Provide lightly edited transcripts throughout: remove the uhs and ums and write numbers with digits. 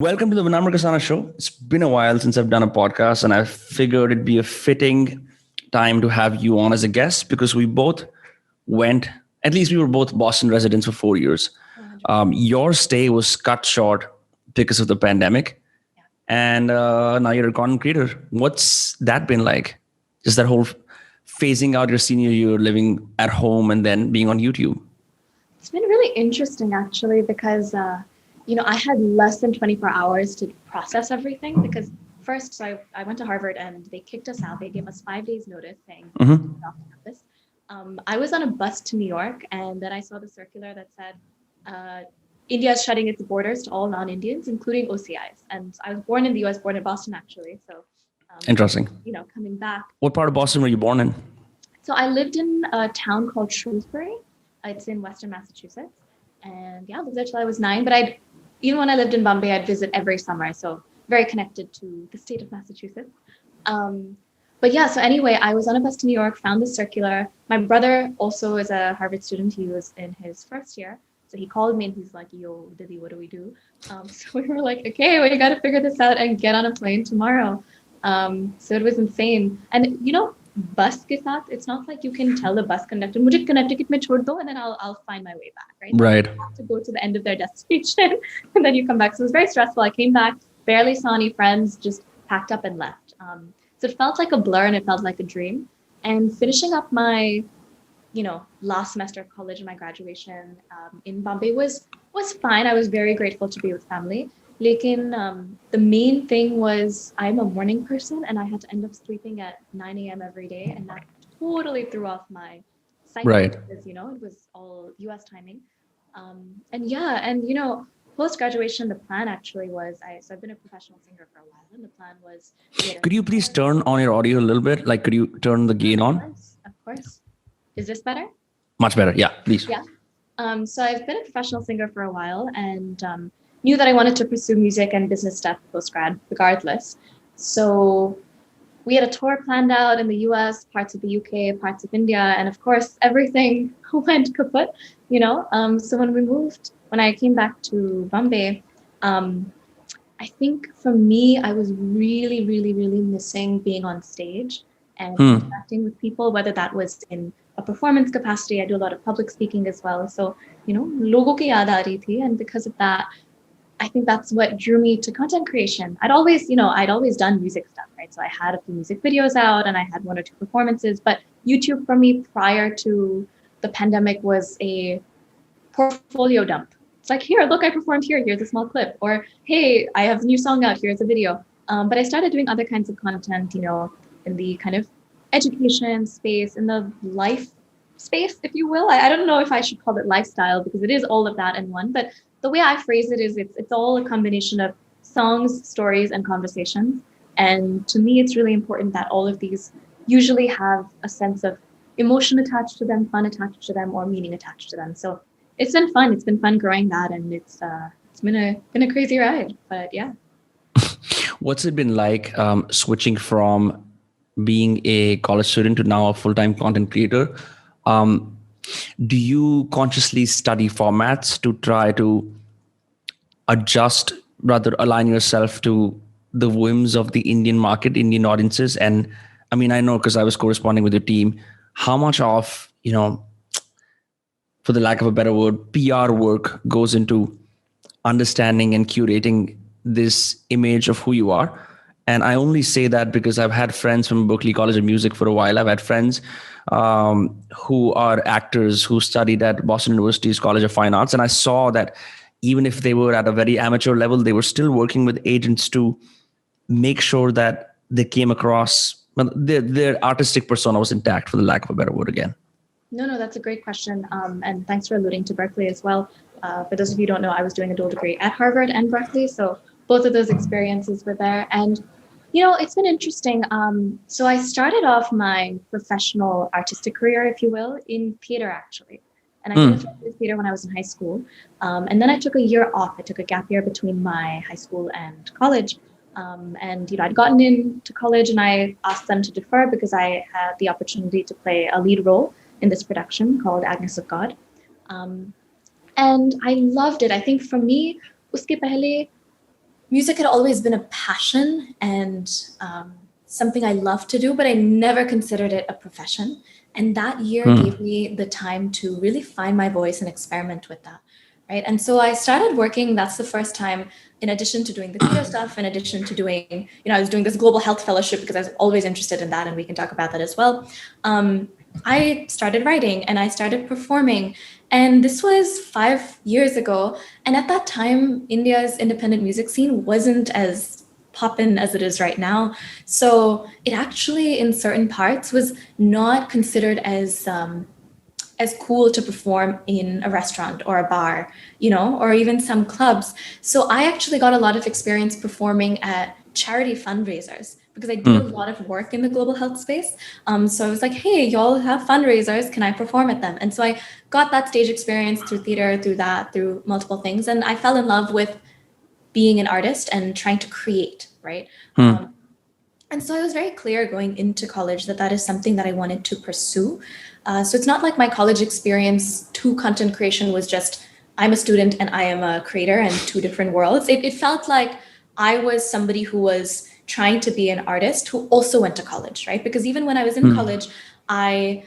Welcome to the Vinamre Kasanaa Show. It's been a while since I've done a podcast, and I figured it'd be a fitting time to have you on as a guest because we both went, at least we were both Boston residents for 4 years. Your stay was cut short because of the pandemic, and now you're a content creator. What's that been like? Just that whole phasing out your senior year, living at home, and then being on YouTube. It's been really interesting actually because I had less than 24 hours to process everything because first, I went to Harvard and they kicked us out. They gave us 5 days notice saying off campus. I was on a bus to New York and then I saw the circular that said India is shutting its borders to all non-Indians, including OCIs. And I was born in the US, born in Boston actually. So Interesting. coming back. What part of Boston were you born in? So I lived in a town called Shrewsbury. It's in Western Massachusetts. And I lived there till I was 9. But even when I lived in Bombay, I'd visit every summer. So very connected to the state of Massachusetts. So anyway, I was on a bus to New York, found the circular. My brother also is a Harvard student. He was in his first year. So he called me and he's like, yo, Didi, what do we do? So we were like, okay, we got to figure this out and get on a plane tomorrow. So it was insane. And, bus ke saath, it's not like you can tell the bus conductor, mujhe Connecticut mein chhod do, and then I'll find my way back, right? Right. You have to go to the end of their destination and then you come back. So it was very stressful. I came back, barely saw any friends, just packed up and left. So it felt like a blur and it felt like a dream. And finishing up my, last semester of college and my graduation in Bombay was fine. I was very grateful to be with family. Lekin, the main thing was I'm a morning person and I had to end up sleeping at 9 a.m. every day. And that totally threw off my cycle. Right. Because, it was all US timing. Post-graduation, the plan actually was, I've been a professional singer for a while. And the plan was... Could you please turn on your audio a little bit? Like, could you turn the gain on? Of course. Is this better? Much better. Yeah, please. Yeah. So I've been a professional singer for a while and knew that I wanted to pursue music and business stuff post-grad regardless. So we had a tour planned out in the US, parts of the UK, parts of India, and of course, everything went kaput, So when I came back to Bombay, I think for me, I was really, really, really missing being on stage and interacting with people, whether that was in a performance capacity. I do a lot of public speaking as well. So, logo ki yaad aa rahi thi, and because of that, I think that's what drew me to content creation. I'd always done music stuff, right? So I had a few music videos out and I had 1 or 2 performances, but YouTube for me prior to the pandemic was a portfolio dump. It's like, here, look, I performed here. Here's a small clip. Or, hey, I have a new song out. Here's a video. But I started doing other kinds of content, in the kind of education space, in the life space, if you will. I don't know if I should call it lifestyle because it is all of that in one. But the way I phrase it is it's all a combination of songs, stories, and conversations. And to me, it's really important that all of these usually have a sense of emotion attached to them, fun attached to them, or meaning attached to them. So it's been fun. It's been fun growing that, and it's been a crazy ride. But yeah. What's it been like switching from being a college student to now a full-time content creator? Do you consciously study formats to try to adjust, rather align yourself to the whims of the Indian market, Indian audiences? And I mean, I know because I was corresponding with your team, how much of, for the lack of a better word, PR work goes into understanding and curating this image of who you are. And I only say that because I've had friends from Berklee College of Music for a while. I've had friends who are actors who studied at Boston University's College of Fine Arts. And I saw that even if they were at a very amateur level, they were still working with agents to make sure that they came across, their artistic persona was intact, for the lack of a better word again. No, that's a great question. And thanks for alluding to Berklee as well. For those of you who don't know, I was doing a dual degree at Harvard and Berklee. So both of those experiences were there. And it's been interesting. So I started off my professional artistic career, if you will, in theater, actually. And I did theater when I was in high school. And then I took a year off. I took a gap year between my high school and college. I'd gotten into college and I asked them to defer because I had the opportunity to play a lead role in this production called Agnes of God. And I loved it. I think for me, uske pehle, music had always been a passion and something I love to do, but I never considered it a profession. And that year gave me the time to really find my voice and experiment with that. Right. And so I started working. That's the first time, in addition to doing the theater stuff, in addition to doing, I was doing this global health fellowship because I was always interested in that. And we can talk about that as well. I started writing and I started performing. And this was 5 years ago. And at that time, India's independent music scene wasn't as poppin' as it is right now. So it actually, in certain parts, was not considered as cool to perform in a restaurant or a bar, or even some clubs. So I actually got a lot of experience performing at charity fundraisers because I did a lot of work in the global health space. So I was like, hey, y'all have fundraisers. Can I perform at them? And so I got that stage experience through theater, through multiple things. And I fell in love with being an artist and trying to create, right? And so I was very clear going into college that is something that I wanted to pursue. So it's not like my college experience to content creation was just, I'm a student and I am a creator and two different worlds. It felt like I was somebody who was trying to be an artist who also went to college, right? Because even when I was in college, I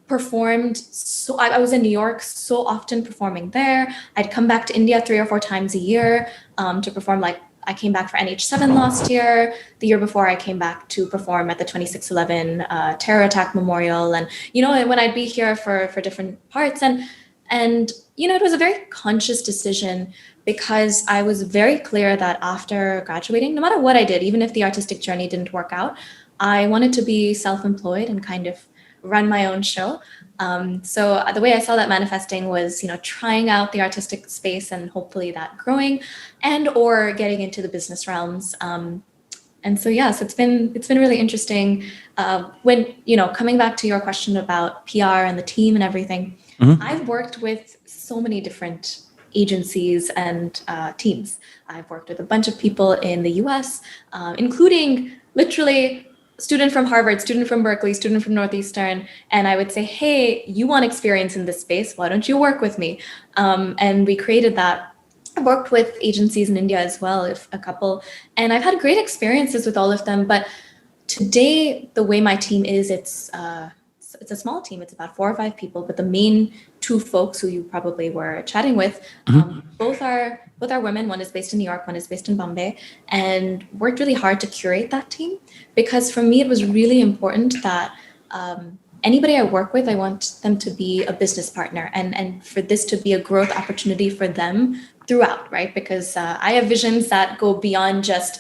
performed. So I was in New York so often performing there. I'd come back to India 3 or 4 times a year to perform. Like I came back for NH7 last year. The year before I came back to perform at the 26/11 terror attack memorial. And, when I'd be here for different parts and, it was a very conscious decision because I was very clear that after graduating, no matter what I did, even if the artistic journey didn't work out, I wanted to be self-employed and kind of run my own show. So the way I saw that manifesting was, trying out the artistic space and hopefully that growing and or getting into the business realms. And so, yes, it's been really interesting. When, coming back to your question about PR and the team and everything, I've worked with so many different agencies and teams. I've worked with a bunch of people in the US, including literally student from Harvard, student from Berkeley, student from Northeastern. And I would say, hey, you want experience in this space? Why don't you work with me? And we created that. I worked with agencies in India as well, if a couple, and I've had great experiences with all of them. But today, the way my team is, it's a small team. It's about 4 or 5 people, but the main 2 folks who you probably were chatting with, both are women. One is based in New York, one is based in Bombay, and worked really hard to curate that team. Because for me, it was really important that anybody I work with, I want them to be a business partner and for this to be a growth opportunity for them throughout, right? Because I have visions that go beyond just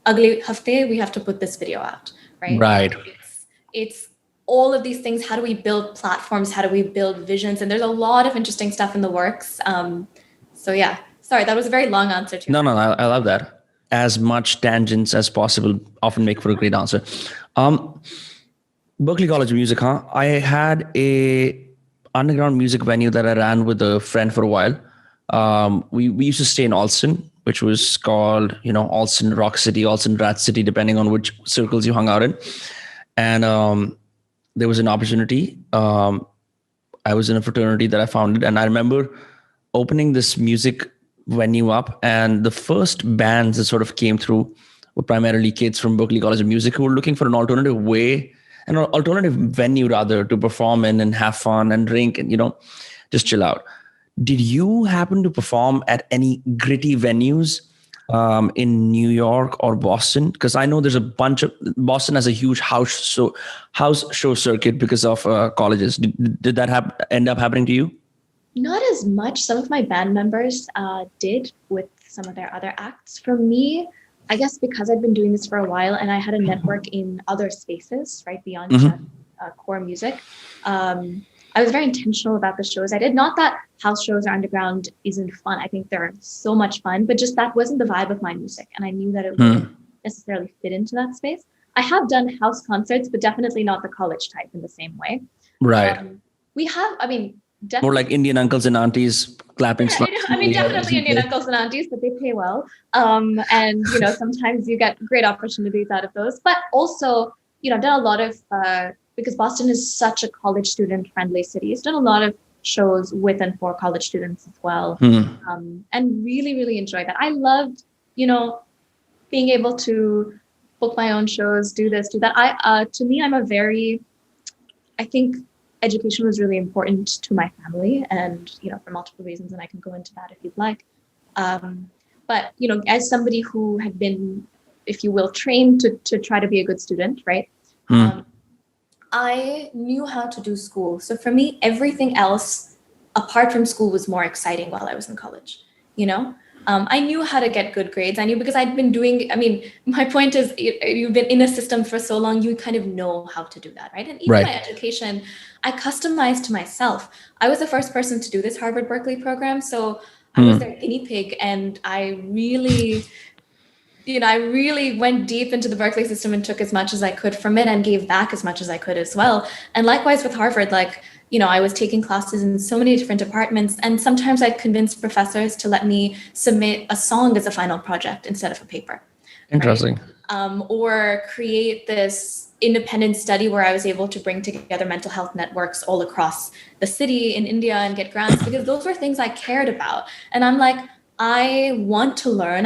Agle hafte, we have to put this video out, right? Right. It's all of these things. How do we build platforms? How do we build visions? And there's a lot of interesting stuff in the works. So yeah, sorry, that was a very long answer to No, I love that. As much tangents as possible often make for a great answer. Berkeley College of Music, huh? I had a underground music venue that I ran with a friend for a while. We used to stay in Alston, which was called, Alston Rock City, Alston Rat City, depending on which circles you hung out in. And there was an opportunity. I was in a fraternity that I founded, and I remember opening this music venue up, and the first bands that sort of came through were primarily kids from Berkeley College of Music who were looking for an alternative way, an alternative venue rather, to perform in and have fun and drink and, just chill out. Did you happen to perform at any gritty venues in New York or Boston? Because I know there's a bunch of, Boston has a huge house show circuit because of colleges. Did that end up happening to you? Not as much. Some of my band members did with some of their other acts. For me, I guess because I've been doing this for a while and I had a network in other spaces, right, beyond just core music, I was very intentional about the shows I did. Not that house shows or underground isn't fun. I think they're so much fun, but just that wasn't the vibe of my music. And I knew that it wouldn't necessarily fit into that space. I have done house concerts, but definitely not the college type in the same way. Right. We have, definitely more like Indian uncles and aunties clapping. Definitely Indian uncles and aunties, but they pay well. And, sometimes you get great opportunities out of those. But also, I've done a lot of, because Boston is such a college student friendly city, I've done a lot of shows with and for college students as well. And really, really enjoyed that. I loved, being able to book my own shows, do this, do that. To me, I think education was really important to my family, and for multiple reasons, and I can go into that if you'd like. But as somebody who had been, if you will, trained to try to be a good student, right? I knew how to do school. So for me, everything else apart from school was more exciting while I was in college. I knew how to get good grades. I knew because I'd been doing, my point is you've been in a system for so long, you kind of know how to do that, right? And even my education, I customized to myself. I was the first person to do this Harvard Berkeley program. So I was their guinea pig, and I really went deep into the Berkeley system and took as much as I could from it and gave back as much as I could as well. And likewise with Harvard, I was taking classes in so many different departments, and sometimes I'd convince professors to let me submit a song as a final project instead of a paper. Interesting. Right? Or create this independent study where I was able to bring together mental health networks all across the city in India and get grants, because those were things I cared about. And I'm like, I want to learn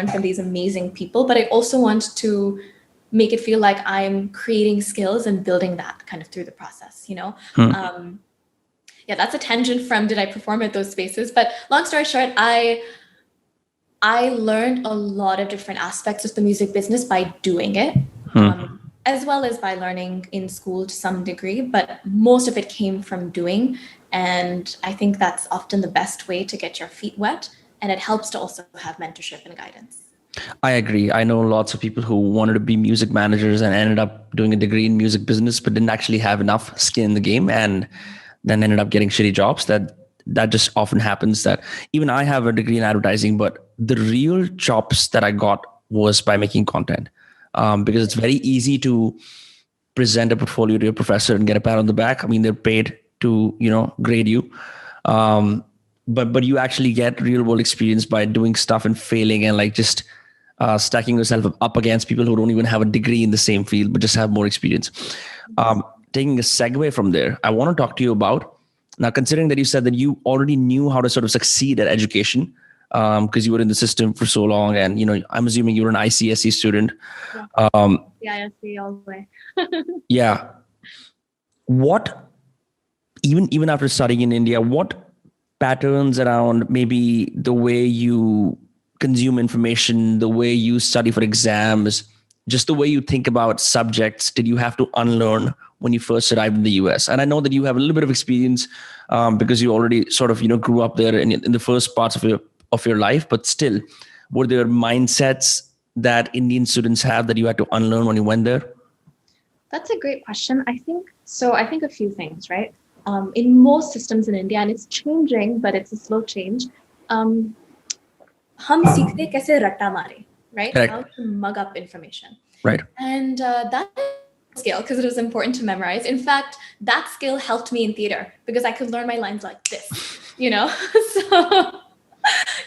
from these amazing people, but I also want to make it feel like I'm creating skills and building that kind of through the process, that's a tangent from did I perform at those spaces. But long story short, I learned a lot of different aspects of the music business by doing it, as well as by learning in school to some degree, but most of it came from doing. And I think that's often the best way to get your feet wet. And it helps to also have mentorship and guidance. I agree. I know lots of people who wanted to be music managers and ended up doing a degree in music business, but didn't actually have enough skin in the game, and then ended up getting shitty jobs. That just often happens. That even I have a degree in advertising, but the real chops that I got was by making content, because it's very easy to present a portfolio to your professor and get a pat on the back. They're paid to grade you. But you actually get real world experience by doing stuff and failing and just stacking yourself up against people who don't even have a degree in the same field, but just have more experience. Taking a segue from there, I want to talk to you about, now considering that you said that you already knew how to sort of succeed at education, because you were in the system for so long, and I'm assuming you were an ICSE student. ICSE all the way. Yeah. What, even after studying in India, what patterns around maybe the way you consume information, the way you study for exams, just the way you think about subjects, did you have to unlearn when you first arrived in the US? And I know that you have a little bit of experience because you already sort of grew up there in the first parts of your life, but still, were there mindsets that Indian students have that you had to unlearn when you went there? That's a great question. I think a few things, right? In most systems in India, and it's changing, but it's a slow change. Hum seekhte kaise ratta mare, right? Correct. How to mug up information. Right. And that skill, because it was important to memorize. In fact, that skill helped me in theater because I could learn my lines like this, So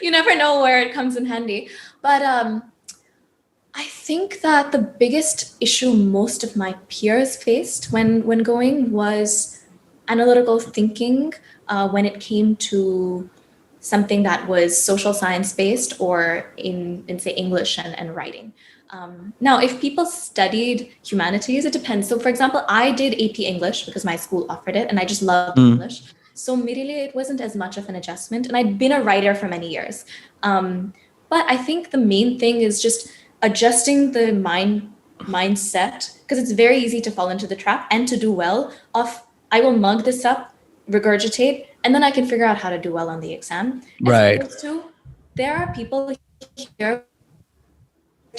you never know where it comes in handy. But I think that the biggest issue most of my peers faced when going was analytical thinking when it came to something that was social science based or in say English and writing. Now, if people studied humanities, it depends. So for example, I did AP English because my school offered it and I just loved English. So mere liye, it wasn't as much of an adjustment, and I'd been a writer for many years. But I think the main thing is just adjusting the mindset, because it's very easy to fall into the trap and to do well of I will mug this up, regurgitate, and then I can figure out how to do well on the exam. Right. As opposed to, there are people here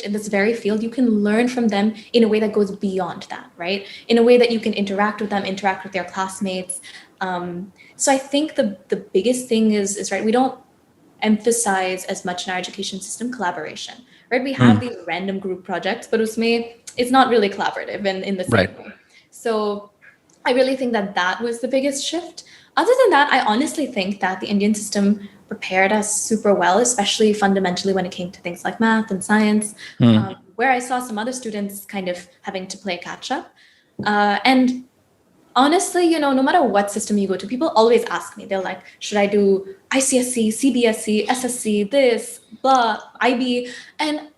in this very field, you can learn from them in a way that goes beyond that, right? In a way that you can interact with them, interact with their classmates. So I think the biggest thing is right, we don't emphasize as much in our education system collaboration, right? We have these random group projects, but it's not really collaborative in the same way. So I really think that was the biggest shift. Other than that, I honestly think that the Indian system prepared us super well, especially fundamentally when it came to things like math and science, where I saw some other students kind of having to play catch up. And honestly, no matter what system you go to, people always ask me, they're like, should I do ICSE, CBSE, SSC, this, blah, IB? And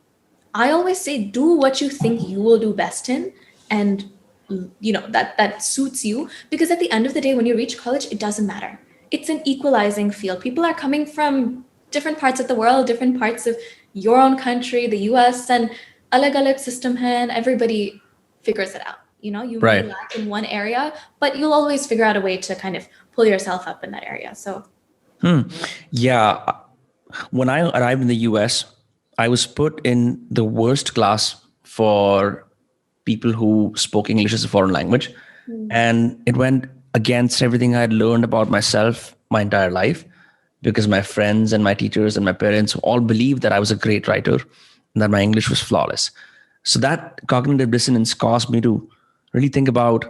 I always say, do what you think you will do best in, and that suits you. Because at the end of the day, when you reach college, it doesn't matter. It's an equalizing field. People are coming from different parts of the world, different parts of your own country, the US, and alag system hai, and everybody figures it out. You may Right. lack in one area, but you'll always figure out a way to kind of pull yourself up in that area. So Yeah. When I arrived in the US, I was put in the worst class for people who spoke English as a foreign language. And it went against everything I had learned about myself my entire life, because my friends and my teachers and my parents all believed that I was a great writer and that my English was flawless. So that cognitive dissonance caused me to really think about,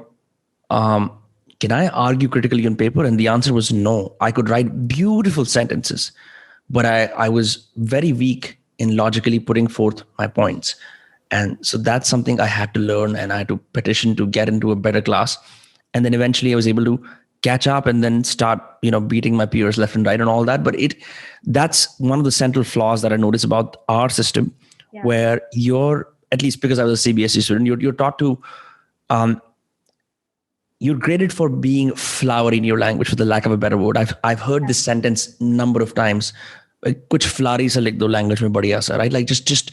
can I argue critically on paper? And the answer was no. I could write beautiful sentences, but I was very weak in logically putting forth my points. And so that's something I had to learn, and I had to petition to get into a better class. And then eventually I was able to catch up and then start, beating my peers left and right and all that. But that's one of the central flaws that I notice about our system, yeah. where you're, at least because I was a CBSE student, you're taught to, you're graded for being flowery in your language, for the lack of a better word. I've heard this sentence number of times. Kuch flowery sa likh do language mein badhiya sa, right? Like just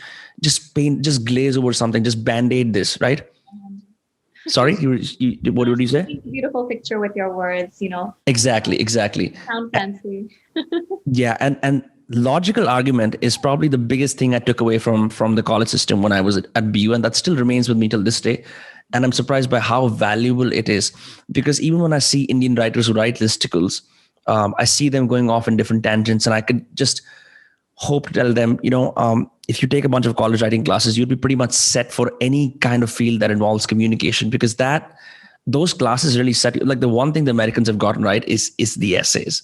paint, just glaze over something, just band-aid this, right? Sorry, what did you say? Beautiful picture with your words, Exactly. Sound fancy. Yeah, and logical argument is probably the biggest thing I took away from the college system when I was at BU, and that still remains with me till this day. And I'm surprised by how valuable it is, because even when I see Indian writers who write listicles, I see them going off in different tangents, and I could just hope to tell them, if you take a bunch of college writing classes, you'd be pretty much set for any kind of field that involves communication, because those classes really set you. Like, the one thing the Americans have gotten right is the essays.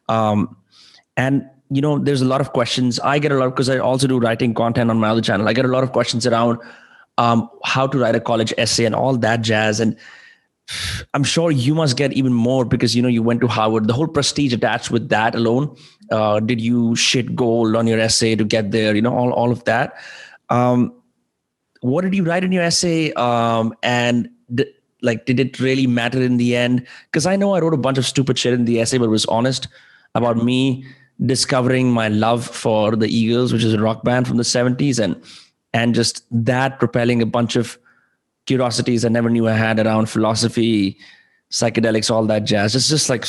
And there's a lot of questions I get a lot, because I also do writing content on my other channel. I get a lot of questions around how to write a college essay and all that jazz. And I'm sure you must get even more, because you went to Harvard, the whole prestige attached with that alone. Did you shit gold on your essay to get there? All of that. What did you write in your essay? And did it really matter in the end? Because I know I wrote a bunch of stupid shit in the essay, but it was honest about me discovering my love for the Eagles, which is a rock band from the 70s, and just that propelling a bunch of curiosities I never knew I had around philosophy, psychedelics, all that jazz. It's just like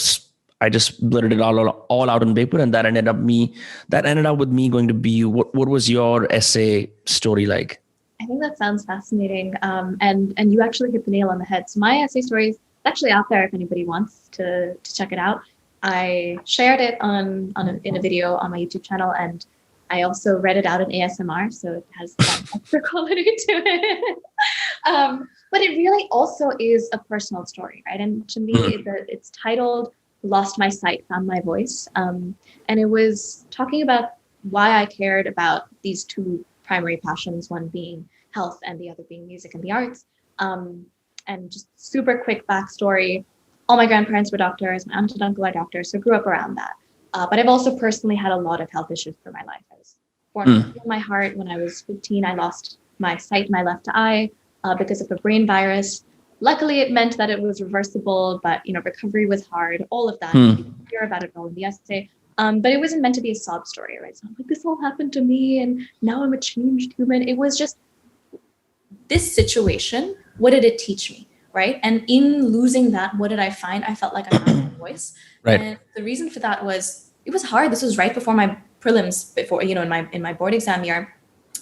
I just blurted it all out on paper, and that ended up with me going to BU. What was your essay story like? I think that sounds fascinating, and you actually hit the nail on the head. So my essay story is actually out there if anybody wants to check it out. I shared it in a video on my YouTube channel, and I also read it out in ASMR, so it has that extra quality to it. But it really also is a personal story, right? And to me, it's titled "Lost My Sight, Found My Voice," and it was talking about why I cared about these two primary passions, one being health and the other being music and the arts. And just super quick backstory. All my grandparents were doctors. My aunt and uncle are doctors, so grew up around that. But I've also personally had a lot of health issues through my life. I was born with my heart. When I was 15, I lost my sight, my left eye, because of a brain virus. Luckily, it meant that it was reversible, but recovery was hard. All of that. You hear about it all in the essay. But it wasn't meant to be a sob story, right? So I'm like, this all happened to me, and now I'm a changed human. It was just this situation. What did it teach me, right? And in losing that, what did I find? I felt like I found my voice. Right. And the reason for that was it was hard. This was right before my prelims, in my board exam year.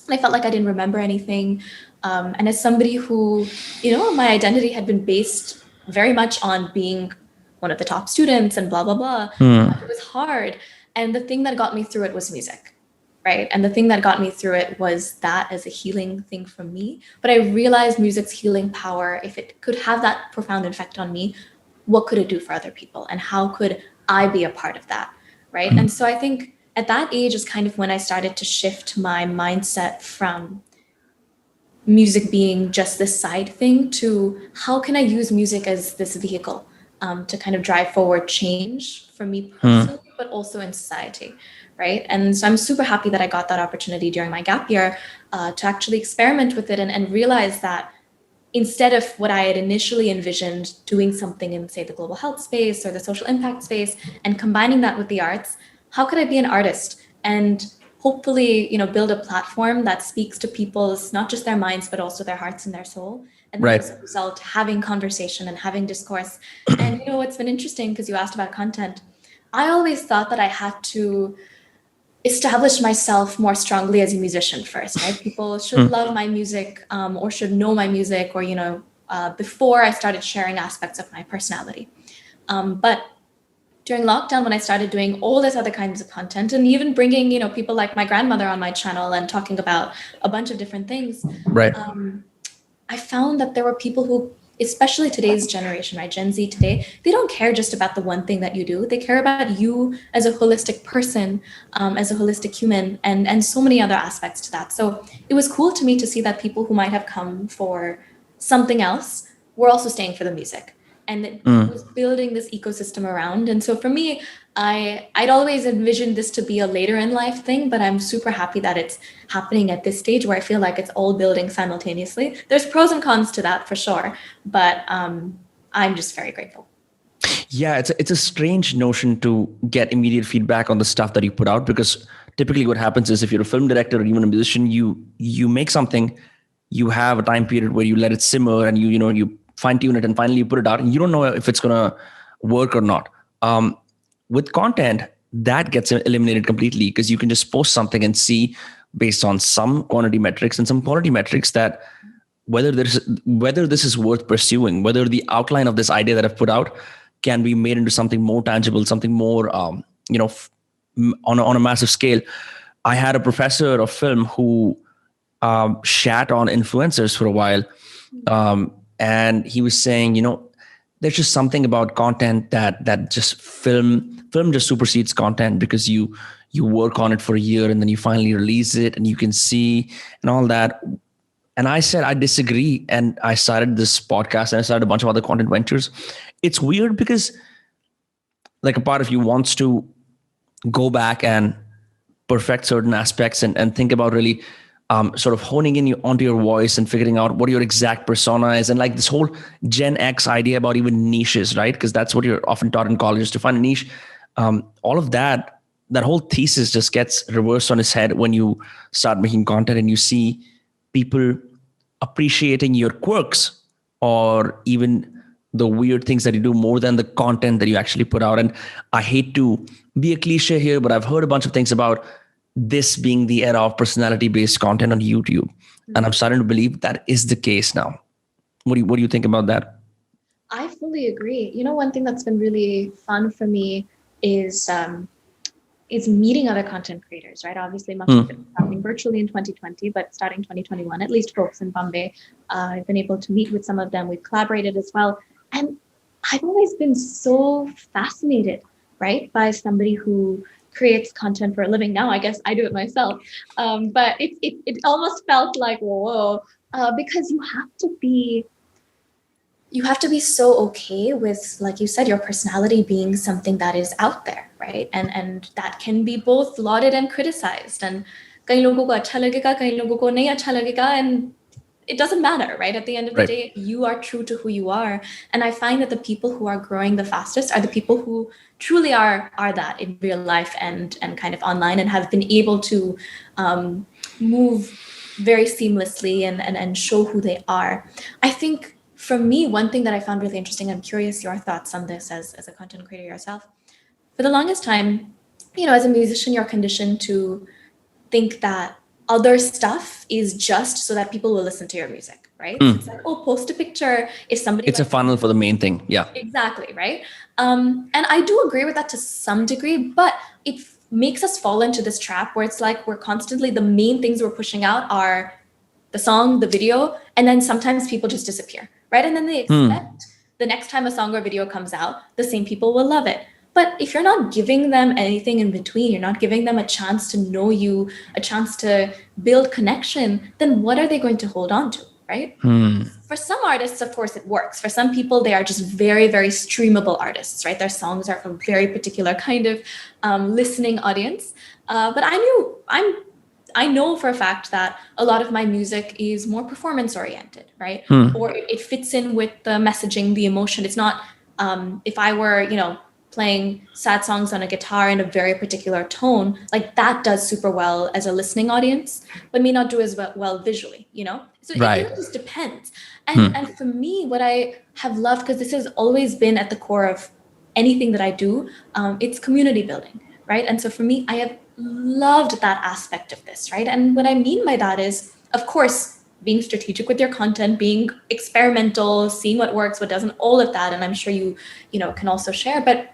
And I felt like I didn't remember anything. And as somebody who, my identity had been based very much on being one of the top students and blah, blah, blah. It was hard. And the thing that got me through it was music, right? And the thing that got me through it was that as a healing thing for me. But I realized music's healing power, if it could have that profound effect on me, what could it do for other people? And how could I be a part of that, right? And so I think at that age is kind of when I started to shift my mindset from music being just this side thing to how can I use music as this vehicle to kind of drive forward change for me personally, but also in society, right? And so I'm super happy that I got that opportunity during my gap year to actually experiment with it and realize that instead of what I had initially envisioned doing something in, say, the global health space or the social impact space and combining that with the arts, how could I be an artist and hopefully, build a platform that speaks to people's, not just their minds, but also their hearts and their soul. And then Right. as a result, having conversation and having discourse. And what's been interesting, because you asked about content, I always thought that I had to establish myself more strongly as a musician first, right? People should love my music or should know my music or, before I started sharing aspects of my personality. But during lockdown, when I started doing all this other kinds of content and even bringing, people like my grandmother on my channel and talking about a bunch of different things, Right. I found that there were people who, especially today's generation, right, Gen Z today, they don't care just about the one thing that you do. They care about you as a holistic person, as a holistic human, and so many other aspects to that. So it was cool to me to see that people who might have come for something else were also staying for the music. And it was building this ecosystem around. And so for me, I'd always envisioned this to be a later in life thing, but I'm super happy that it's happening at this stage where I feel like it's all building simultaneously. There's pros and cons to that for sure, but I'm just very grateful. Yeah, it's a strange notion to get immediate feedback on the stuff that you put out, because typically what happens is if you're a film director or even a musician, you make something, you have a time period where you let it simmer and you fine tune it and finally you put it out and you don't know if it's gonna work or not. With content, that gets eliminated completely because you can just post something and see based on some quantity metrics and some quality metrics that whether this is worth pursuing, whether the outline of this idea that I've put out can be made into something more tangible, something more, on a massive scale. I had a professor of film who shat on influencers for a while, and he was saying, there's just something about content that just film just supersedes content because you work on it for a year and then you finally release it and you can see and all that. And I said, I disagree. And I started this podcast and I started a bunch of other content ventures. It's weird because like a part of you wants to go back and perfect certain aspects and think about really sort of honing in onto your voice and figuring out what your exact persona is. And like this whole Gen X idea about even niches, right? Because that's what you're often taught in college, is to find a niche. All of that whole thesis just gets reversed on its head when you start making content and you see people appreciating your quirks or even the weird things that you do more than the content that you actually put out. And I hate to be a cliche here, but I've heard a bunch of things about this being the era of personality-based content on YouTube. And I'm starting to believe that is the case now. What do you think about that? I fully agree. One thing that's been really fun for me is meeting other content creators, right? Obviously, much of it is happening virtually in 2020, but starting 2021, at least folks in Bombay, I've been able to meet with some of them. We've collaborated as well. And I've always been so fascinated, right, by somebody who creates content for a living. Now, I guess I do it myself. But it almost felt like, whoa, because you have to be so okay with, like you said, your personality being something that is out there, right? And that can be both lauded and criticized. And kahin logo ko acha lagega, kahin logo ko nahi acha lagega, and it doesn't matter, right? At the end of the day, you are true to who you are. And I find that the people who are growing the fastest are the people who truly are that in real life and kind of online, and have been able to move very seamlessly and show who they are. I think for me, one thing that I found really interesting, I'm curious your thoughts on this as a content creator yourself. For the longest time, as a musician, you're conditioned to think that other stuff is just so that people will listen to your music, right? It's like, post a picture if somebody. It's a funnel for the main thing. Yeah. Exactly, right? And I do agree with that to some degree, but it makes us fall into this trap where it's like we're constantly, the main things we're pushing out are the song, the video, and then sometimes people just disappear, right? And then they expect the next time a song or video comes out, the same people will love it. But if you're not giving them anything in between, you're not giving them a chance to know you, a chance to build connection, then what are they going to hold on to, right? For some artists, of course, it works. For some people, they are just very, very streamable artists, right? Their songs are from very particular kind of listening audience. But I know for a fact that a lot of my music is more performance oriented, right? Or it fits in with the messaging, the emotion. It's not, if I were, playing sad songs on a guitar in a very particular tone, like that does super well as a listening audience, but may not do as well visually, So Right. it really just depends. And for me, what I have loved, because this has always been at the core of anything that I do, it's community building, right? And so for me, I have loved that aspect of this, right? And what I mean by that is, of course, being strategic with your content, being experimental, seeing what works, what doesn't, all of that. And I'm sure you can also share, but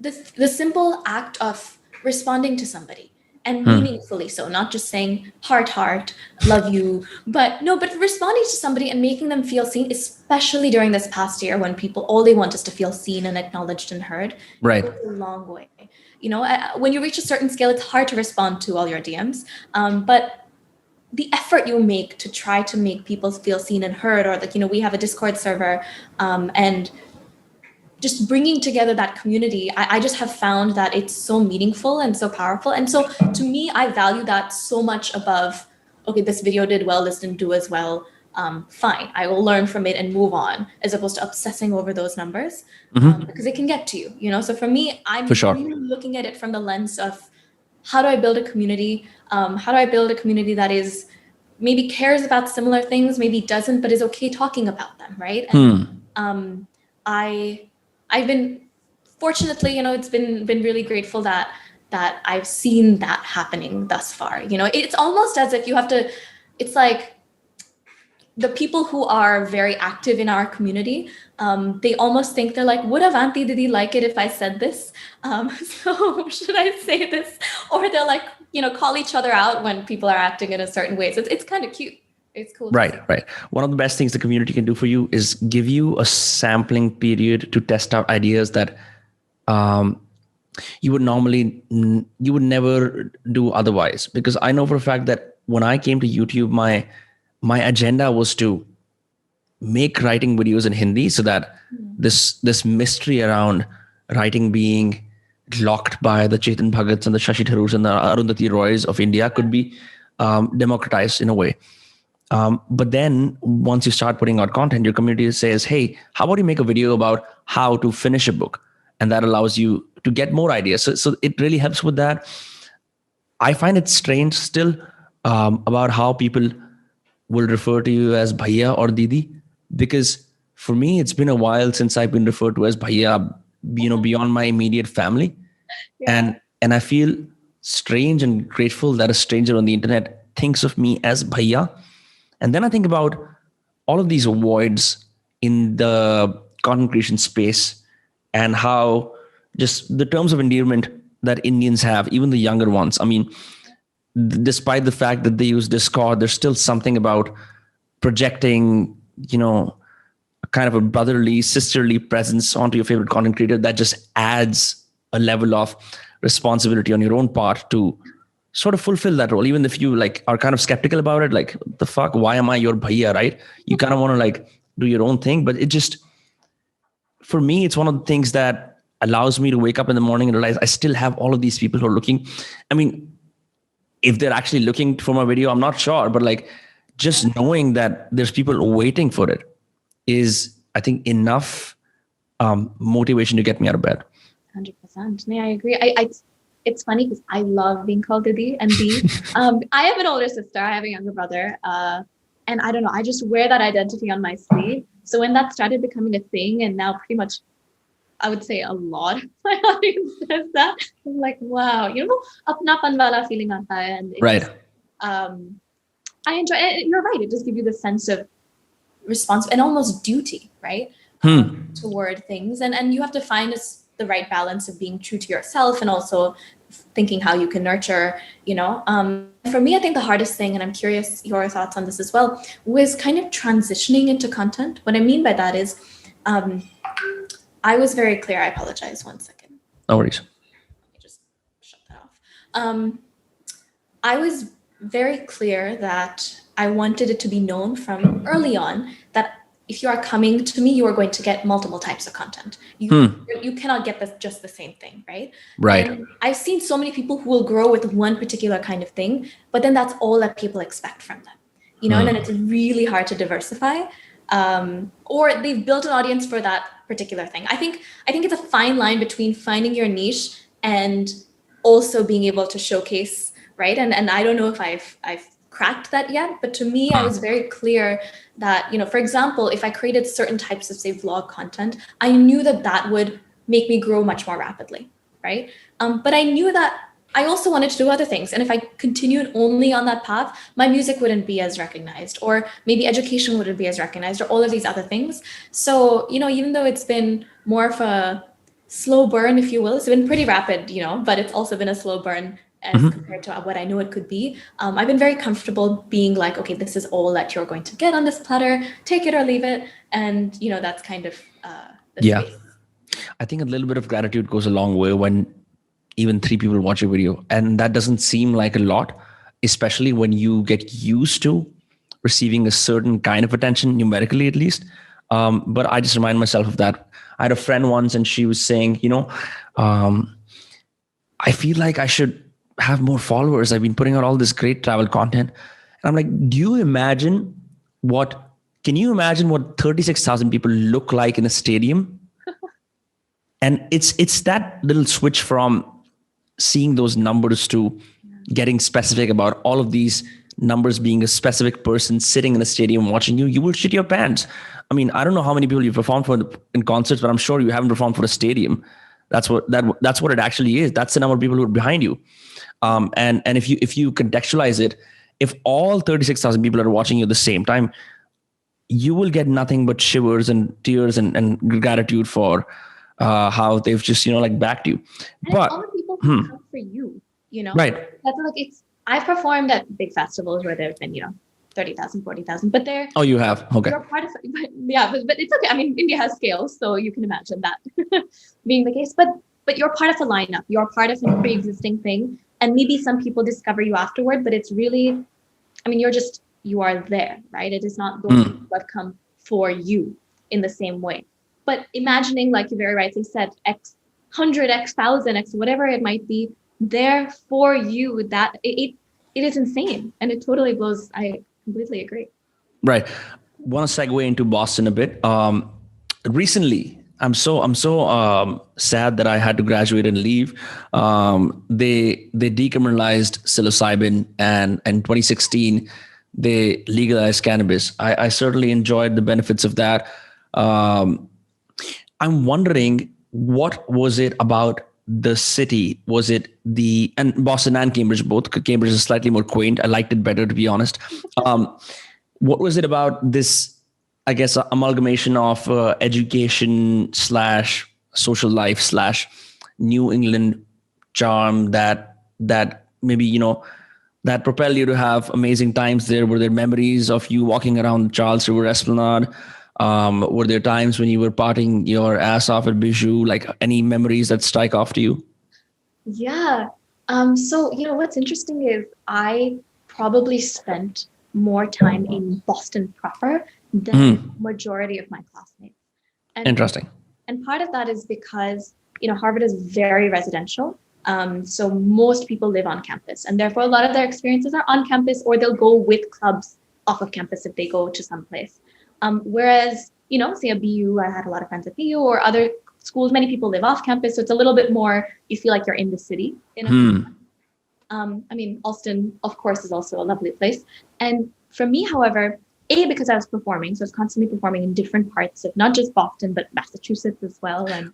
the simple act of responding to somebody and meaningfully so, not just saying heart, love you, but responding to somebody and making them feel seen, especially during this past year when people, all they want is to feel seen and acknowledged and heard. Right. It goes a long way. When you reach a certain scale, it's hard to respond to all your DMs, but the effort you make to try to make people feel seen and heard, or we have a Discord server, and just bringing together that community, I just have found that it's so meaningful and so powerful. And so to me, I value that so much above, okay, this video did well, this didn't do as well. Fine, I will learn from it and move on, as opposed to obsessing over those numbers, because it can get to you, So for me, I'm really looking at it from the lens of how do I build a community? How do I build a community that is maybe cares about similar things, maybe doesn't, but is okay talking about them, right? And I've been, fortunately, it's been really grateful that I've seen that happening thus far. It's almost as if it's like the people who are very active in our community, they almost think, they're like, would Avanti Didi like it if I said this? So should I say this? Or they'll like, call each other out when people are acting in a certain way. So it's kind of cute. It's cool. Right. One of the best things the community can do for you is give you a sampling period to test out ideas that you would never do otherwise. Because I know for a fact that when I came to YouTube, my agenda was to make writing videos in Hindi, so that this mystery around writing being locked by the Chetan Bhagats and the Shashi Tharoors and the Arundhati Roys of India could be democratized in a way. But then once you start putting out content, your community says, hey, how about you make a video about how to finish a book? And that allows you to get more ideas. So it really helps with that. I find it strange still about how people will refer to you as Bhaiya or Didi, because for me, it's been a while since I've been referred to as Bhaiya, beyond my immediate family. Yeah. And I feel strange and grateful that a stranger on the internet thinks of me as Bhaiya. And then I think about all of these voids in the content creation space and how just the terms of endearment that Indians have, even the younger ones. I mean, despite the fact that they use Discord, there's still something about projecting, a kind of a brotherly, sisterly presence onto your favorite content creator that just adds a level of responsibility on your own part to sort of fulfill that role, even if you are kind of skeptical about it, like, the fuck, why am I your bhaiya, right? You kind of want to do your own thing, but it just, for me, it's one of the things that allows me to wake up in the morning and realize I still have all of these people who are looking. I mean, if they're actually looking for my video, I'm not sure, but just knowing that there's people waiting for it is, I think, enough motivation to get me out of bed. 100%. Yeah, I agree. It's funny because I love being called Didi and Dee. I have an older sister. I have a younger brother. And I don't know, I just wear that identity on my sleeve. So when that started becoming a thing, and now pretty much, I would say a lot of my audience says that, I'm like, wow, apnapan wala feeling aata hai. And right. I enjoy it. You're right. It just gives you the sense of response and almost duty, right? Toward things. And you have to find the right balance of being true to yourself and also thinking how you can nurture, For me, I think the hardest thing, and I'm curious your thoughts on this as well, was kind of transitioning into content. What I mean by that is I was very clear. I apologize. 1 second. No worries. Let me just shut that off. I was very clear that I wanted it to be known from early on that if you are coming to me, you are going to get multiple types of content. You cannot get just the same thing, right? Right. And I've seen so many people who will grow with one particular kind of thing, but then that's all that people expect from them, and then it's really hard to diversify. Or they've built an audience for that particular thing. I think it's a fine line between finding your niche and also being able to showcase, right? And I don't know if I've cracked that yet, but to me, I was very clear that, for example, if I created certain types of, say, vlog content, I knew that would make me grow much more rapidly, right? But I knew that I also wanted to do other things. And if I continued only on that path, my music wouldn't be as recognized, or maybe education wouldn't be as recognized, or all of these other things. So, even though it's been more of a slow burn, if you will, it's been pretty rapid, but it's also been a slow burn as compared to what I know it could be. I've been very comfortable being like, okay, this is all that you're going to get on this platter, take it or leave it. And, that's kind of the space. I think a little bit of gratitude goes a long way when even 3 people watch a video. And that doesn't seem like a lot, especially when you get used to receiving a certain kind of attention, numerically at least. But I just remind myself of that. I had a friend once and she was saying, I feel like I should have more followers. I've been putting out all this great travel content. And I'm like, can you imagine what 36,000 people look like in a stadium? And it's that little switch from seeing those numbers to getting specific about all of these numbers being a specific person sitting in a stadium watching you. You will shit your pants. I mean, I don't know how many people you performed for in concerts, but I'm sure you haven't performed for a stadium. That's what it actually is. That's the number of people who are behind you. And if you contextualize it, if all 36,000 people are watching you at the same time, you will get nothing but shivers and tears and gratitude for how they've just backed you. And but all the people who come for you, right? That's like I've performed at big festivals where there've been 30,000, 40,000, but they're you have okay. You're part of but it's okay. I mean, India has scales, so you can imagine that being the case. But you're part of a lineup. You're part of a pre-existing thing, and maybe some people discover you afterward. But it's really, I mean, you are there, right? It is not those people that come for you in the same way. But imagining, like you very rightly said, X 100, X 1,000, X whatever it might be, there for you, that it is insane, and it totally blows. I completely agree. Right. Want to segue into Boston a bit. Recently, I'm so sad that I had to graduate and leave. They decriminalized psilocybin, and in 2016 they legalized cannabis. I certainly enjoyed the benefits of that. I'm wondering, what was it about the city? Was it and Boston and Cambridge both? Cambridge is slightly more quaint. I liked it better, to be honest. What was it about this, I guess, amalgamation of education / social life / New England charm that maybe, that propelled you to have amazing times there? Were there memories of you walking around the Charles River Esplanade? Were there times when you were partying your ass off at Bijou? Like, any memories that strike off to you? Yeah. So, what's interesting is I probably spent more time in Boston proper than majority of my classmates. And, interesting. And part of that is because, Harvard is very residential. So most people live on campus, and therefore a lot of their experiences are on campus, or they'll go with clubs off of campus if they go to some place. Whereas, say a BU, I had a lot of friends at BU or other schools, many people live off campus. So it's a little bit more, you feel like you're in the city. I mean, Alston, of course, is also a lovely place. And for me, however, because I was performing, so I was constantly performing in different parts of not just Boston, but Massachusetts as well, and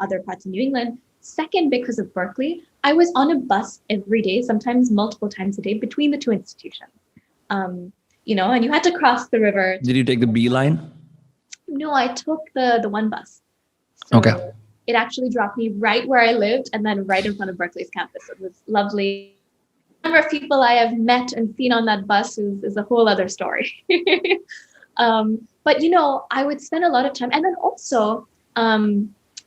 other parts of New England. Second, because of Berkeley, I was on a bus every day, sometimes multiple times a day, between the two institutions. And you had to cross the river. Did you take the B line? No, I took the one bus. So okay. It actually dropped me right where I lived, and then right in front of Berkeley's campus. It was lovely. The number of people I have met and seen on that bus is a whole other story. But I would spend a lot of time, and then also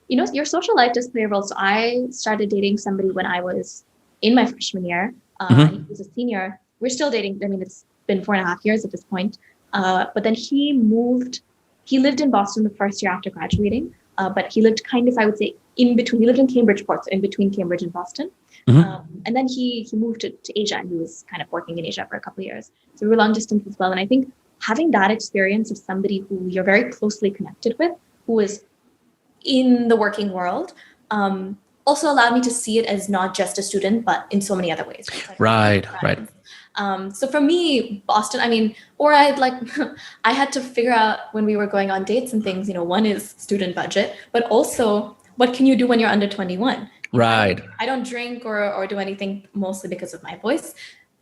your social life does play a role. So I started dating somebody when I was in my freshman year, and he was a senior. We're still dating. I mean, it's been 4.5 years at this point. But then he moved. He lived in Boston the first year after graduating, but he lived kind of, I would say, in between. He lived in Cambridge, so in between Cambridge and Boston. And then he moved to Asia, and he was kind of working in Asia for a couple of years. So we were long distance as well. And I think having that experience of somebody who you're very closely connected with, who is in the working world, also allowed me to see it as not just a student, but in so many other ways. Right. So for me, Boston, I mean, or I had to figure out when we were going on dates and things, one is student budget, but also what can you do when you're under 21? Right. I don't drink or do anything, mostly because of my voice.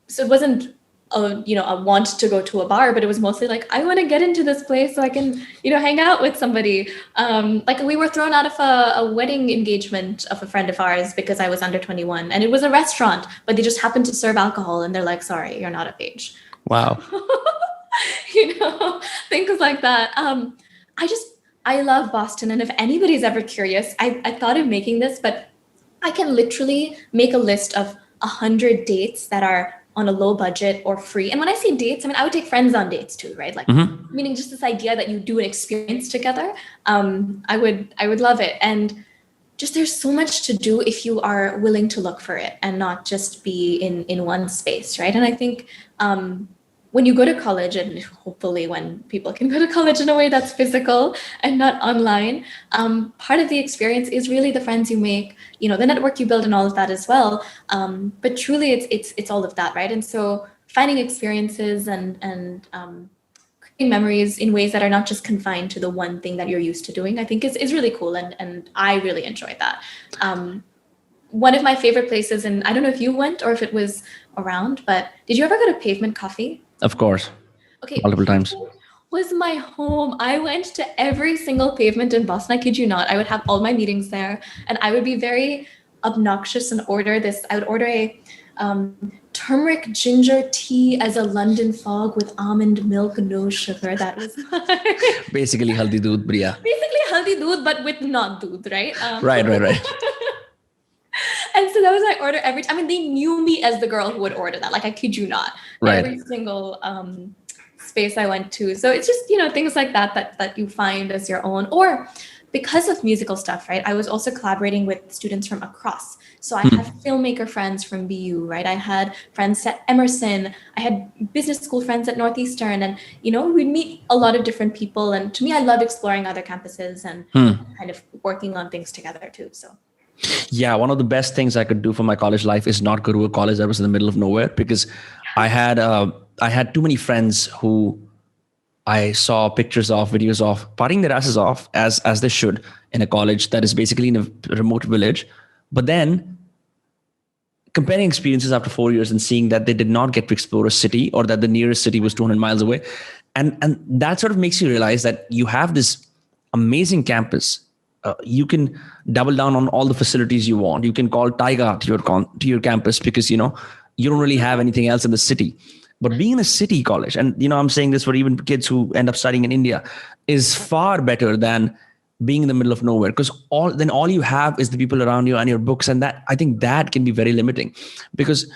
So it wasn't a want to go to a bar, but it was mostly like, I want to get into this place so I can, hang out with somebody. Like we were thrown out of a wedding engagement of a friend of ours because I was under 21, and it was a restaurant, but they just happened to serve alcohol, and they're like, sorry, you're not of age. Wow. Things like that. I love Boston. And if anybody's ever curious, I thought of making this, but I can literally make a list of 100 dates that are on a low budget or free. And when I say dates, I mean, I would take friends on dates too, right? Like, meaning just this idea that you do an experience together. I would love it. And just there's so much to do if you are willing to look for it and not just be in one space, right? And I think when you go to college, and hopefully when people can go to college in a way that's physical and not online, part of the experience is really the friends you make, the network you build and all of that as well. But truly it's all of that, right? And so finding experiences and creating memories in ways that are not just confined to the one thing that you're used to doing, I think is really cool. And I really enjoyed that. One of my favorite places, and I don't know if you went or if it was around, but did you ever go to Pavement Coffee? Of course. Okay. Multiple times. Was my home. I went to every single pavement in Boston. I kid you not. I would have all my meetings there, and I would be very obnoxious and order this. I would order a turmeric ginger tea as a London fog with almond milk, no sugar. That was basically haldi doodh, Bria. Basically haldi doodh, but with not doodh, right? Right. And so that was my order every time. I mean, they knew me as the girl who would order that. Like, I kid you not. Right. Every single space I went to. So it's just, things like that you find as your own. Or because of musical stuff, right? I was also collaborating with students from across. So I had filmmaker friends from BU, right? I had friends at Emerson. I had business school friends at Northeastern. And, we'd meet a lot of different people. And to me, I love exploring other campuses and kind of working on things together too. So. Yeah, one of the best things I could do for my college life is not go to a college that was in the middle of nowhere, because I had too many friends who I saw pictures of, videos of, partying their asses off as they should in a college that is basically in a remote village. But then comparing experiences after 4 years and seeing that they did not get to explore a city, or that the nearest city was 200 miles away. And that sort of makes you realize that you have this amazing campus. You can double down on all the facilities you want. You can call Taiga to your campus because, you don't really have anything else in the city. But being in a city college, and, I'm saying this for even kids who end up studying in India, is far better than being in the middle of nowhere, because all you have is the people around you and your books. And that, I think that can be very limiting, because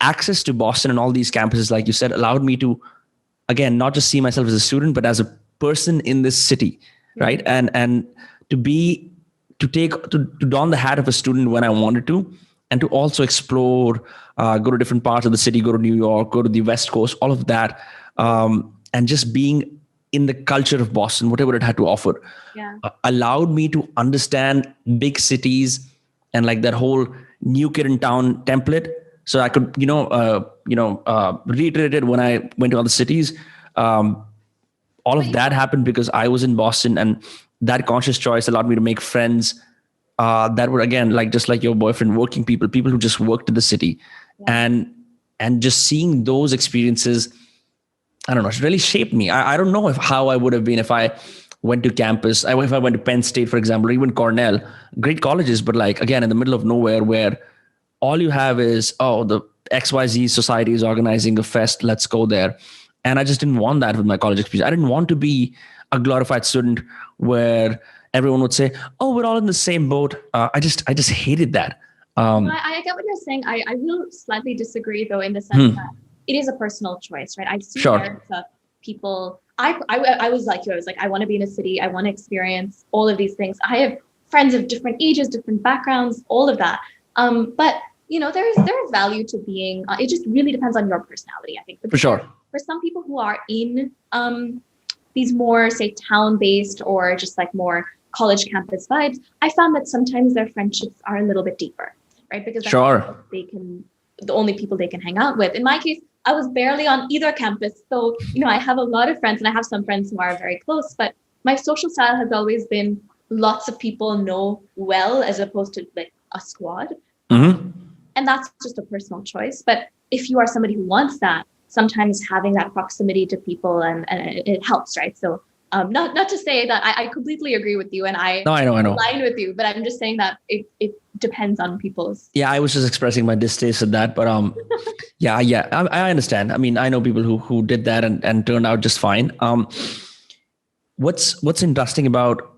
access to Boston and all these campuses, like you said, allowed me to, again, not just see myself as a student, but as a person in this city. Right. And to don the hat of a student when I wanted to, and to also explore, go to different parts of the city, go to New York, go to the West Coast, all of that. And just being in the culture of Boston, whatever it had to offer, allowed me to understand big cities and like that whole new kid in town template. So I could, reiterate it when I went to other cities. All of that happened because I was in Boston, and that conscious choice allowed me to make friends that were, again, just like your boyfriend, working people who just worked in the city. And just seeing those experiences, I don't know, it really shaped me. I don't know how I would have been if I went to campus. If I went to Penn State, for example, or even Cornell, great colleges, but again, in the middle of nowhere, where all you have is, the XYZ society is organizing a fest, let's go there. And I just didn't want that with my college experience. I didn't want to be a glorified student where everyone would say, "Oh, we're all in the same boat." I just hated that. I get what you're saying. I will slightly disagree though, in the sense Hmm, that it is a personal choice, right? I've seen sure. narratives of people. I was like you. I was like, I want to be in a city. I want to experience all of these things. I have friends of different ages, different backgrounds, all of that. But there is value to being. It just really depends on your personality, I think. For sure. For some people who are in these more, say, town-based or just like more college campus vibes, I found that sometimes their friendships are a little bit deeper, right? Because that's Sure. the only people they can hang out with. In my case, I was barely on either campus. So, I have a lot of friends and I have some friends who are very close, but my social style has always been lots of people know well as opposed to like a squad. Hmm. And that's just a personal choice. But if you are somebody who wants that, sometimes having that proximity to people and it helps, right? So not to say that I completely agree with you and I No, I know. align with you, but I'm just saying that it depends on people's. Yeah, I was just expressing my distaste at that, but yeah, I understand. I mean, I know people who did that and turned out just fine. What's interesting about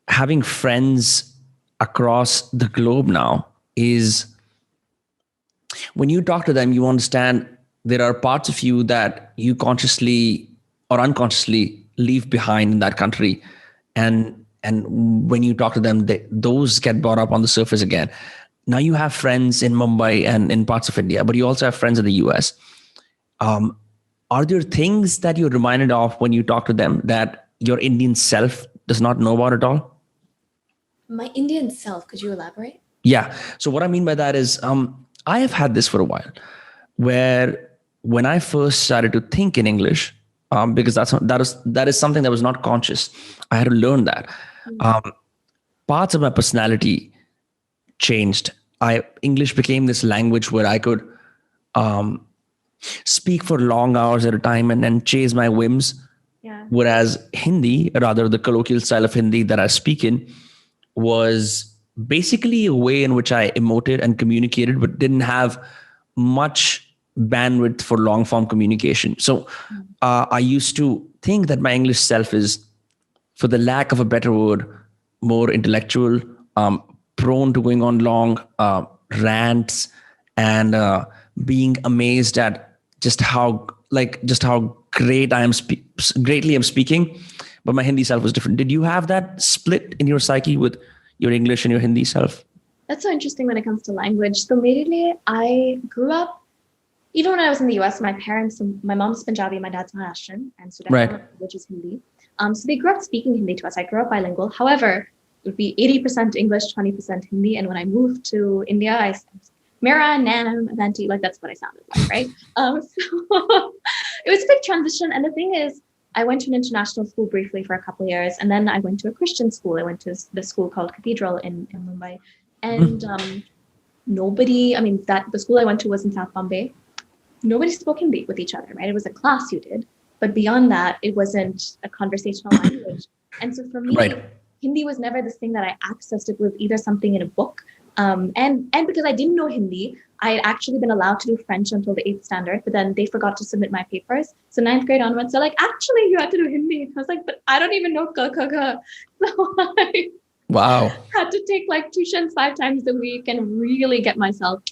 having friends across the globe now is when you talk to them, you understand there are parts of you that you consciously or unconsciously leave behind in that country, and when you talk to them, those get brought up on the surface again. Now you have friends in Mumbai and in parts of India, but you also have friends in the US. Um, are there things that you're reminded of when you talk to them that your Indian self does not know about at all? My Indian self, could you elaborate? Yeah. So what I mean by that is, I have had this for a while, where when I first started to think in English, because that is something that was not conscious, I had to learn that. Um, Parts of my personality changed. English became this language where I could um, speak for long hours at a time and chase my whims. Yeah. Whereas Hindi, rather the colloquial style of Hindi that I speak in, was basically a way in which I emoted and communicated, but didn't have much bandwidth for long form communication. So I used to think that my English self is, for the lack of a better word, more intellectual, prone to going on long rants and being amazed at just how greatly I'm speaking. But my Hindi self was different. Did you have that split in your psyche with your English and your Hindi self? That's so interesting when it comes to language. So immediately I grew up, even when I was in the US, my mom's Punjabi, my dad's Maharashtrian, and so Right. their language is Hindi. So they grew up speaking Hindi to us. I grew up bilingual. However, it would be 80% English, 20% Hindi. And when I moved to India, I said, Mira, Nam, Avanti, like that's what I sounded like, right? So it was a big transition. And the thing is, I went to an international school briefly for a couple of years, and then I went to a Christian school. I went to the school called Cathedral in Mumbai. And the school I went to was in South Bombay. Nobody spoke Hindi with each other, right? It was a class you did. But beyond that, it wasn't a conversational language. And so for me, Right. Hindi was never this thing that I accessed. It was either something in a book. And because I didn't know Hindi, I had actually been allowed to do French until the 8th standard, but then they forgot to submit my papers. So 9th grade onwards, they're like, actually, you have to do Hindi. I was like, but I don't even know ka, ka, ka. So I Wow. had to take like tuitions 5 times a week and really get myself,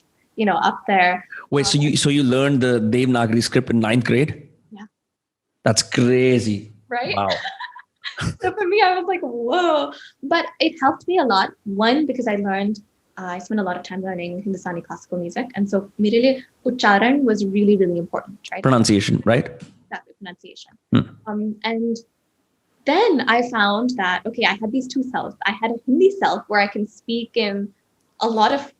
up there. Wait, so you learned the Devanagari script in 9th grade? Yeah. That's crazy. Right? Wow. So for me, I was like, whoa. But it helped me a lot. One, because I spent a lot of time learning Hindustani classical music. And so immediately, Ucharan was really, really important, right? Pronunciation, right? Exactly, pronunciation. And then I found that, okay, I had these two selves. I had a Hindi self where I can speak in a lot of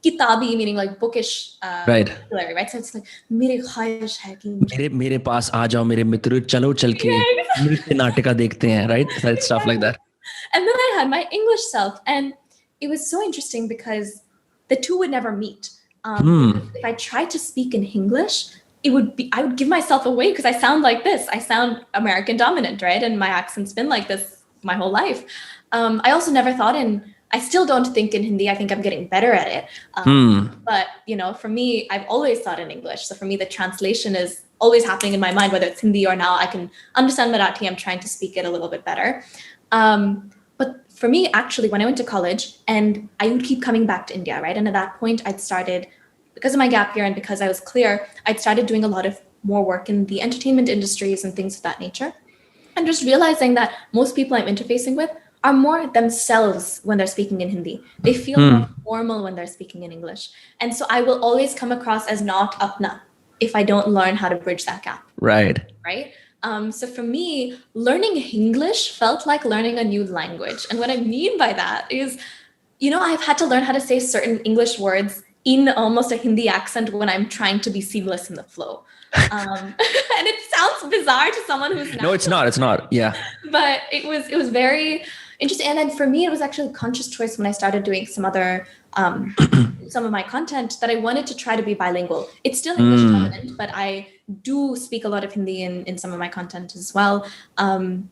kitabi, meaning like bookish Right. vocabulary, right? So it's like, मेरे ख्वाहिश है कि मेरे पास आ जाओ मेरे मित्र, चलो चल के नृत्य नाटिका देखते हैं, right? Stuff like that. And then I had my English self, and it was so interesting because the two would never meet. If I tried to speak in English, I would give myself away because I sound like this. I sound American dominant, right? And my accent's been like this my whole life. I also never thought I still don't think in Hindi. I think I'm getting better at it. But, for me, I've always thought in English. So for me, the translation is always happening in my mind, whether it's Hindi or now I can understand Marathi. I'm trying to speak it a little bit better. But for me, actually, when I went to college, and I would keep coming back to India, right? And at that point, I'd started, because of my gap year and because I was clear, I'd started doing a lot of more work in the entertainment industries and things of that nature. And just realizing that most people I'm interfacing with are more themselves when they're speaking in Hindi. They feel more formal when they're speaking in English. And so I will always come across as not apna if I don't learn how to bridge that gap. Right. Right? So for me, learning English felt like learning a new language. And what I mean by that is, I've had to learn how to say certain English words in almost a Hindi accent when I'm trying to be seamless in the flow. And it sounds bizarre to someone who's No, it's not. It's not. Yeah. But it was very interesting. And then for me, it was actually a conscious choice when I started doing some other some of my content that I wanted to try to be bilingual. It's still English dominant, but I do speak a lot of Hindi in some of my content as well. And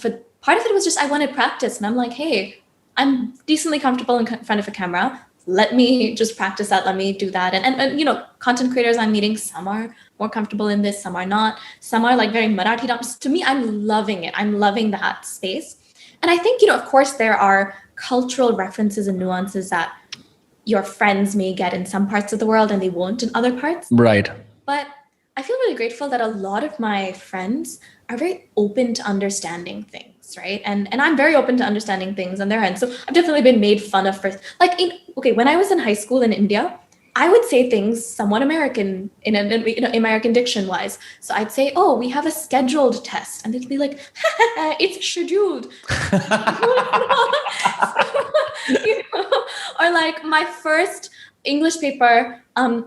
for part of it was just I wanted practice, and I'm like, hey, I'm decently comfortable in front of a camera. Let me just practice that. Let me do that. And content creators I'm meeting, some are more comfortable in this, some are not. Some are like very Marathi. To me, I'm loving it. I'm loving that space. And I think, of course, there are cultural references and nuances that your friends may get in some parts of the world and they won't in other parts. Right. But I feel really grateful that a lot of my friends are very open to understanding things, right? And I'm very open to understanding things on their end. So I've definitely been made fun of for, when I was in high school in India, I would say things somewhat American in American diction wise. So I'd say, oh, we have a scheduled test. And they'd be like, it's scheduled. Or like my first English paper,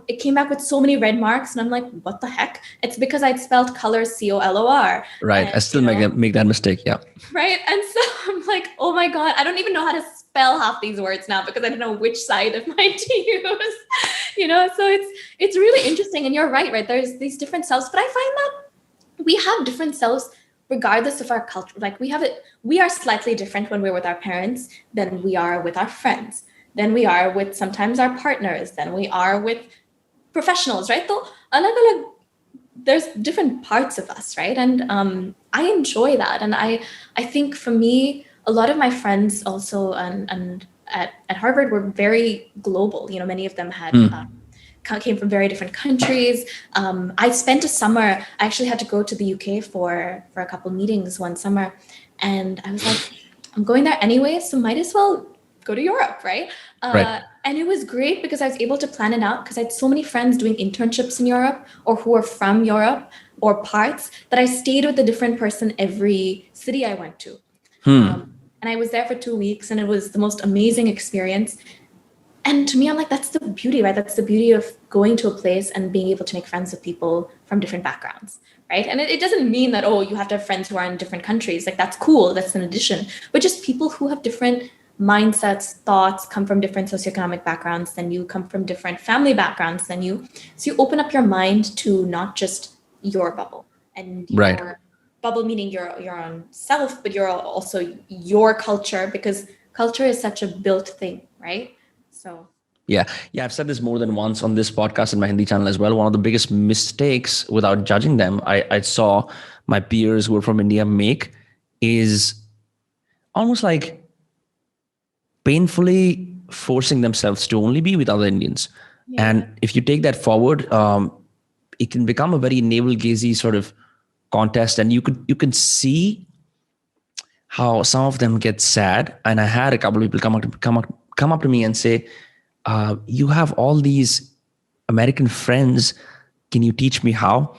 it came back with so many red marks, and I'm like, what the heck? It's because I'd spelled color COLOR. Right. And, I still make that mistake. Yeah. Right. And so I'm like, oh my God, I don't even know how to spell half these words now because I don't know which side of mine to use. So it's really interesting. And you're right? There's these different selves, but I find that we have different selves regardless of our culture. Like we are slightly different when we're with our parents than we are with our friends, than we are with sometimes our partners, than we are with professionals, right? So there's different parts of us, right? And I enjoy that. And I think for me, a lot of my friends also and at Harvard were very global. Many of them had came from very different countries. I spent a summer, I actually had to go to the UK for a couple meetings one summer. And I was like, I'm going there anyway, so might as well go to Europe, right? Right. And it was great because I was able to plan it out because I had so many friends doing internships in Europe or who are from Europe or parts that I stayed with a different person every city I went to. And I was there for 2 weeks and it was the most amazing experience. And to me, I'm like, that's the beauty, right? That's the beauty of going to a place and being able to make friends with people from different backgrounds, right? And it doesn't mean that, you have to have friends who are in different countries. Like, that's cool. That's an addition. But just people who have different mindsets, thoughts, come from different socioeconomic backgrounds than you, come from different family backgrounds than you. So you open up your mind to not just your bubble and your bubble, meaning your own self, but you're also your culture, because culture is such a built thing, right? So yeah, I've said this more than once on this podcast and my Hindi channel as well. One of the biggest mistakes, without judging them, I saw my peers who are from India make is almost like painfully forcing themselves to only be with other Indians. Yeah. And if you take that forward, it can become a very navel-gazy sort of contest, and you can see how some of them get sad. And I had a couple of people come up to me and say, you have all these American friends, can you teach me how?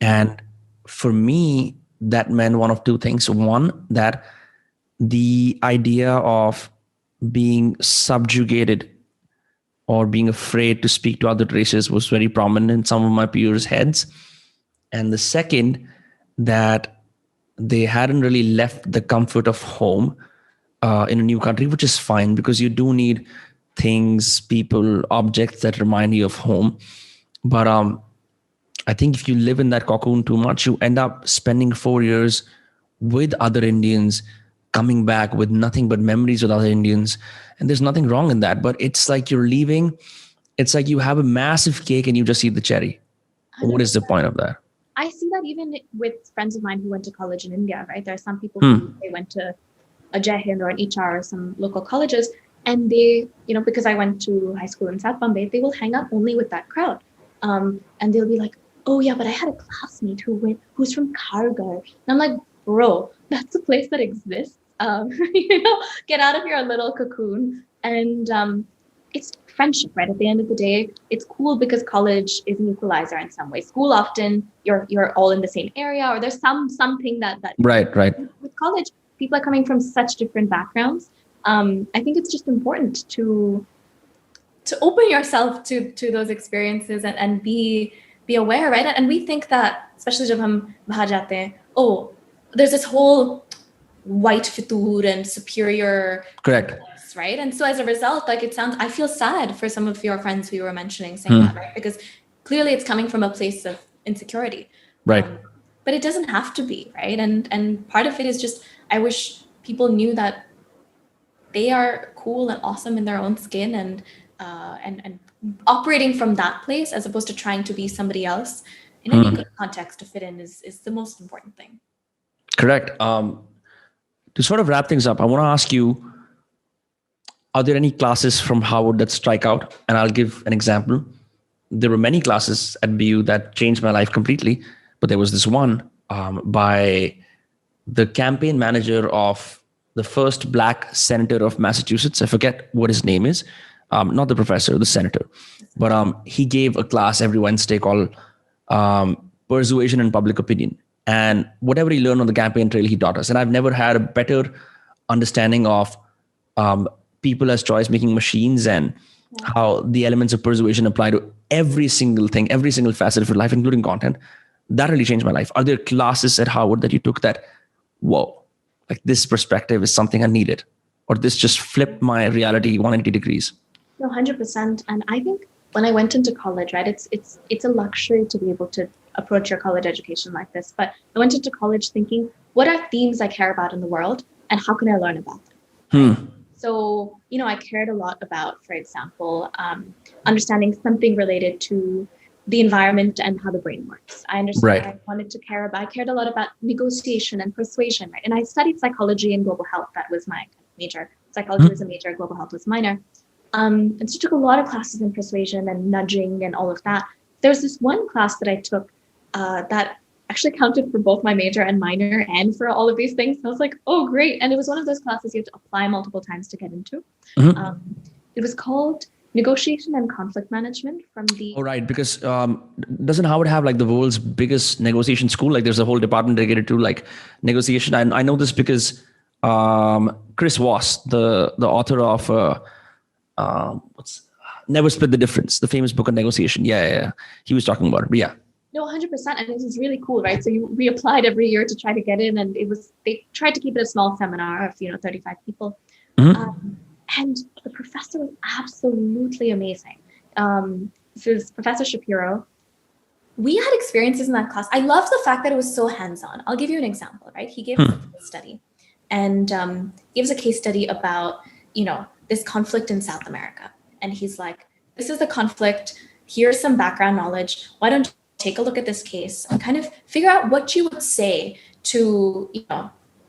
And for me, that meant one of two things. One, that the idea of being subjugated or being afraid to speak to other races was very prominent in some of my peers' heads. And the second, that they hadn't really left the comfort of home in a new country, which is fine because you do need things, people, objects that remind you of home. But I think if you live in that cocoon too much, you end up spending 4 years with other Indians, coming back with nothing but memories with other Indians. And there's nothing wrong in that, but it's like you're leaving. It's like you have a massive cake and you just eat the cherry. 100%. What is the point of that? I see that even with friends of mine who went to college in India, right? There are some people who they went to a Jai Hind or an HR or some local colleges, and they, because I went to high school in South Bombay, they will hang out only with that crowd, and they'll be like, "Oh yeah, but I had a classmate who's from Khargar," and I'm like, "Bro, that's a place that exists. Get out of your little cocoon." And it's friendship, right? At the end of the day, it's cool because college is an equalizer in some way. School often you're all in the same area, or there's something that Right. with college, people are coming from such different backgrounds. I think it's just important to open yourself to those experiences and be aware, right? And we think that, especially jab hum bahan jate hain, there's this whole white fitur and superior, Correct. right? And so as a result, like I feel sad for some of your friends who you were mentioning saying that, right? Because clearly it's coming from a place of insecurity. Right. But it doesn't have to be, right? And part of it is just, I wish people knew that they are cool and awesome in their own skin, and operating from that place as opposed to trying to be somebody else in any good context to fit in is the most important thing. Correct. To sort of wrap things up, I want to ask you, are there any classes from Harvard that strike out? And I'll give an example. There were many classes at BU that changed my life completely, but there was this one by the campaign manager of the first Black senator of Massachusetts. I forget what his name is. Not the professor, the senator. But he gave a class every Wednesday called Persuasion and Public Opinion. And whatever he learned on the campaign trail, he taught us. And I've never had a better understanding of people as choice-making machines, and how the elements of persuasion apply to every single thing, every single facet of your life, including content. That really changed my life. Are there classes at Harvard that you took that, whoa, like this perspective is something I needed, or this just flipped my reality 180 degrees? No, 100%. And I think when I went into college, right, it's a luxury to be able to approach your college education like this. But I went into college thinking, what are themes I care about in the world, and how can I learn about them? So, I cared a lot about, for example, understanding something related to the environment and how the brain works. I understand. Right. I cared a lot about negotiation and persuasion, right? And I studied psychology and global health. That was my major. Psychology was a major, global health was minor. And so I took a lot of classes in persuasion and nudging and all of that. There was this one class that I took that actually counted for both my major and minor and for all of these things. So I was like, oh, great. And it was one of those classes you have to apply multiple times to get into. It was called Negotiation and Conflict Management from the... Oh, right. Because doesn't Howard have like the world's biggest negotiation school? Like there's a whole department dedicated to like negotiation. I know this because Chris Voss, the author of Never Split the Difference, the famous book on negotiation. Yeah. He was talking about it. But yeah. No, 100%. And it was really cool, right? So we applied every year to try to get in, and they tried to keep it a small seminar of 35 people. And the professor was absolutely amazing. This is Professor Shapiro. We had experiences in that class. I loved the fact that it was so hands-on. I'll give you an example, right? He gave us a case study, and gives a case study about, this conflict in South America. And he's like, this is the conflict. Here's some background knowledge. Why don't you take a look at this case and kind of figure out what you would say to,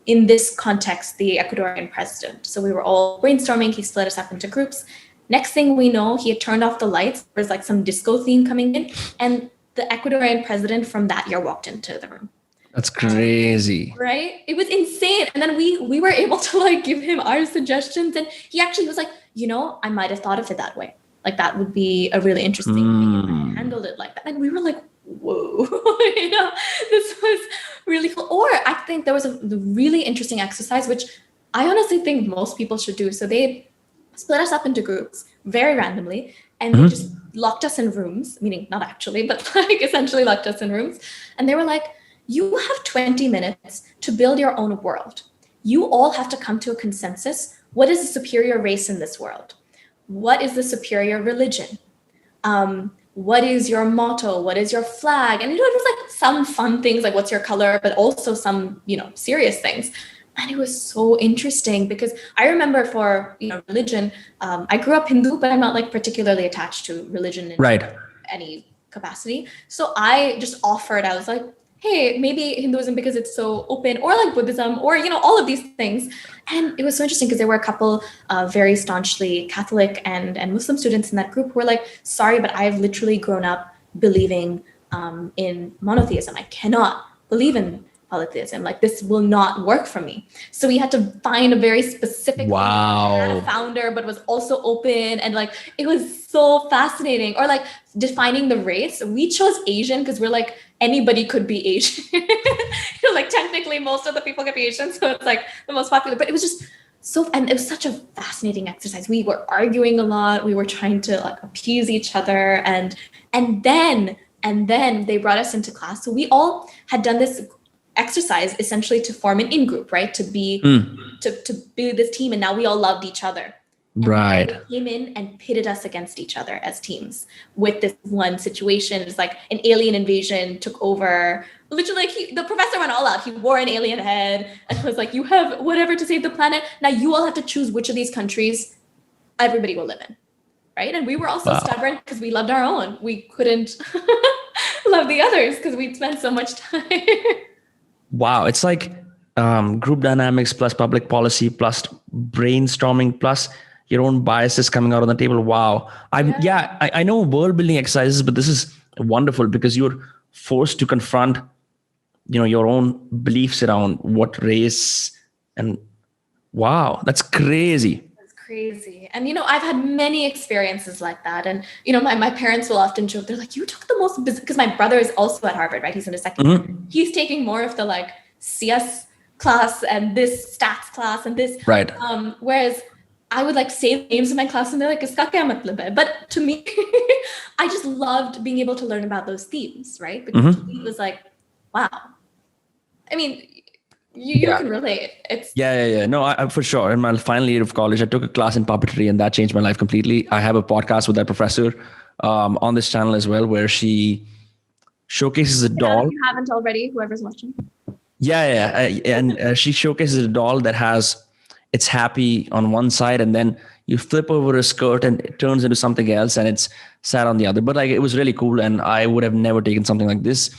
in this context, the Ecuadorian president. So we were all brainstorming. He split us up into groups. Next thing we know, he had turned off the lights. There was like some disco theme coming in, and the Ecuadorian president from that year walked into the room. That's crazy. Right? It was insane. And then we were able to like give him our suggestions. And he actually was like, I might have thought of it that way. Like that would be a really interesting thing if I handled it like that. And we were like, whoa, this was really cool. Or I think there was a really interesting exercise, which I honestly think most people should do. So they split us up into groups very randomly, and they just locked us in rooms, meaning not actually, but like essentially locked us in rooms. And they were like, you have 20 minutes to build your own world. You all have to come to a consensus. What is the superior race in this world? What is the superior religion? What is your motto? What is your flag? And it was like some fun things, like what's your color, but also some, serious things. And it was so interesting because I remember for, religion, I grew up Hindu, but I'm not like particularly attached to religion in any capacity. So I just offered, I was like, hey, maybe Hinduism because it's so open, or like Buddhism, or, all of these things. And it was so interesting because there were a couple very staunchly Catholic and Muslim students in that group who were like, sorry, but I've literally grown up believing in monotheism. I cannot believe in polytheism. Like, this will not work for me. So we had to find a very specific thing that had a founder, but was also open. And like, it was so fascinating. Or like defining the race. We chose Asian because we're like, anybody could be Asian. Like technically most of the people could be Asian. So it's like the most popular, but it was just and it was such a fascinating exercise. We were arguing a lot. We were trying to like appease each other. And then they brought us into class. So we all had done this exercise essentially to form an in-group, right? To be this team. And now we all loved each other. And right. They came in and pitted us against each other as teams with this one situation. It's like an alien invasion took over. Literally, like the professor went all out. He wore an alien head and was like, you have whatever to save the planet. Now you all have to choose which of these countries everybody will live in, right? And we were also stubborn because we loved our own. We couldn't love the others because we'd spent so much time. Wow. It's like group dynamics plus public policy plus brainstorming plus your own biases coming out on the table. Wow. I know world building exercises, but this is wonderful because you're forced to confront, your own beliefs around what race and wow, that's crazy. That's crazy. And, I've had many experiences like that. And, my parents will often joke, they're like, you took the most, because my brother is also at Harvard, right? He's in his second year. He's taking more of the like CS class and this stats class and this. Right. Whereas I would like say names in my class and they're like, iska kya matlab hai? But to me, I just loved being able to learn about those themes, right? Because to me, it was like, wow. I mean, you can relate. It's Yeah. No, I for sure. In my final year of college, I took a class in puppetry and that changed my life completely. I have a podcast with that professor on this channel as well, where she showcases a doll. If you haven't already, whoever's watching. And she showcases a doll that has, it's happy on one side and then you flip over a skirt and it turns into something else and it's sad on the other. But like, it was really cool. And I would have never taken something like this,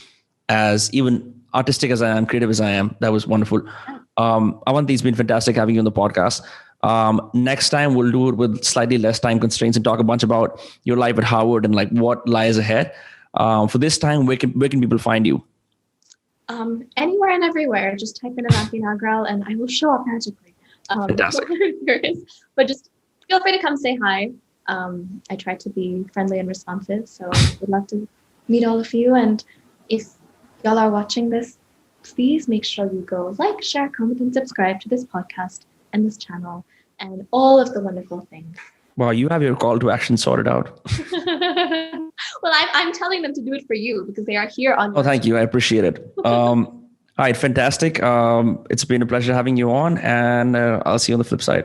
as even artistic as I am, creative as I am. That was wonderful. Avanti, it's been fantastic having you on the podcast. Next time we'll do it with slightly less time constraints and talk a bunch about your life at Harvard and like what lies ahead. For this time, where can people find you? Anywhere and everywhere. Just type in Avanti Nagral and I will show up magically. Fantastic. But just feel free to come say hi. I try to be friendly and responsive, so I would love to meet all of you. And if y'all are watching this, please make sure you go like, share, comment, and subscribe to this podcast and this channel and all of the wonderful things. Wow, you have your call to action sorted out. Well, I'm telling them to do it for you because they are here on. Oh, thank you. I appreciate it. All right, fantastic. It's been a pleasure having you on, and I'll see you on the flip side.